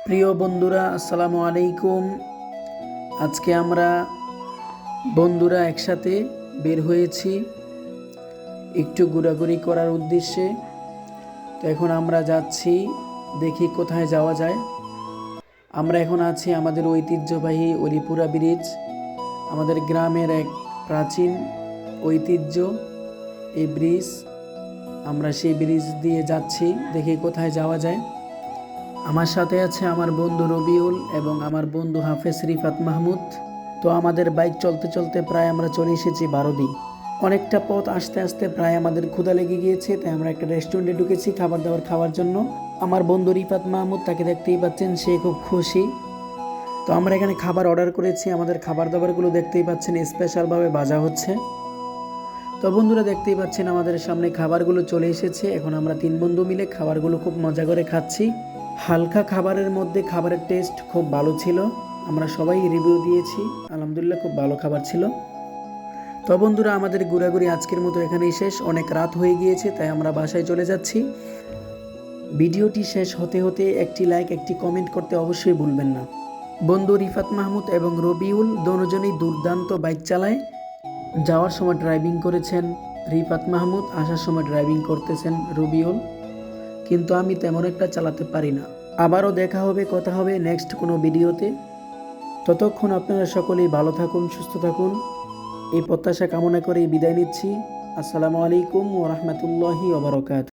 প্রিয় বন্ধুরা, আসসালামু আলাইকুম। আজকে আমরা বন্ধুরা একসাথে বের হয়েছি একটু ঘোরাঘুরি করার উদ্দেশ্যে। তো এখন আমরা যাচ্ছি, দেখি কোথায় যাওয়া যায়। আমরা এখন আছি আমাদের ঐতিহ্যবাহী অলিপুরা ব্রিজ, আমাদের গ্রামের এক প্রাচীন ঐতিহ্য এই ব্রিজ। আমরা সেই ব্রিজ দিয়ে যাচ্ছি, দেখি কোথায় যাওয়া যায়। আমার সাথে আছে আমার বন্ধু রবিউল এবং আমার বন্ধু হাফেজ রিফাত মাহমুদ। তো আমাদের বাইক চলতে চলতে প্রায় আমরা চলে এসেছি বারোদি। অনেকটা পথ আসতে আসতে প্রায় আমাদের ক্ষুধা লেগে গিয়েছে, তাই আমরা একটা রেস্টুরেন্টে ঢুকেছি খাবার দাবার খাওয়ার জন্য। আমার বন্ধু রিফাত মাহমুদ, তাকে দেখতেই পাচ্ছেন, সে খুব খুশি। তো আমরা এখানে খাবার অর্ডার করেছি, আমাদের খাবার দাবারগুলো দেখতেই পাচ্ছেন স্পেশালভাবে ভাজা হচ্ছে। তো বন্ধুরা দেখতেই পাচ্ছেন আমাদের সামনে খাবারগুলো চলে এসেছে। এখন আমরা 3 বন্ধু মিলে খাবারগুলো খুব মজা করে খাচ্ছি। হালকা খাবারের মধ্যে খাবারের টেস্ট খুব ভালো ছিল, আমরা সবাই রিভিউ দিয়েছি, আলহামদুলিল্লাহ খুব ভালো খাবার ছিল। তো বন্ধুরা আমাদের ঘোরাঘুরি আজকের মতো এখানেই শেষ, অনেক রাত হয়ে গিয়েছে, তাই আমরা বাসায় চলে যাচ্ছি। ভিডিওটি শেষ হতে হতে একটি লাইক একটি কমেন্ট করতে অবশ্যই ভুলবেন না। বন্ধু রিফাত মাহমুদ এবং রবিউল দুজনেই দুর্দান্ত বাইক চালায়। যাওয়ার সময় ড্রাইভিং করেছেন রিফাত মাহমুদ, আসার সময় ড্রাইভিং করতেছেন রবিউল, কিন্তু আমি তেমন একটা চালাতে পারি না। আবারও দেখা হবে, কথা হবে নেক্সট কোনো ভিডিওতে। ততক্ষণ আপনারা সকলেই ভালো থাকুন, সুস্থ থাকুন, এই প্রত্যাশা কামনা করে বিদায় নিচ্ছি। আসসালামু আলাইকুম ওয়া রাহমাতুল্লাহি ওয়া বারাকাতুহু।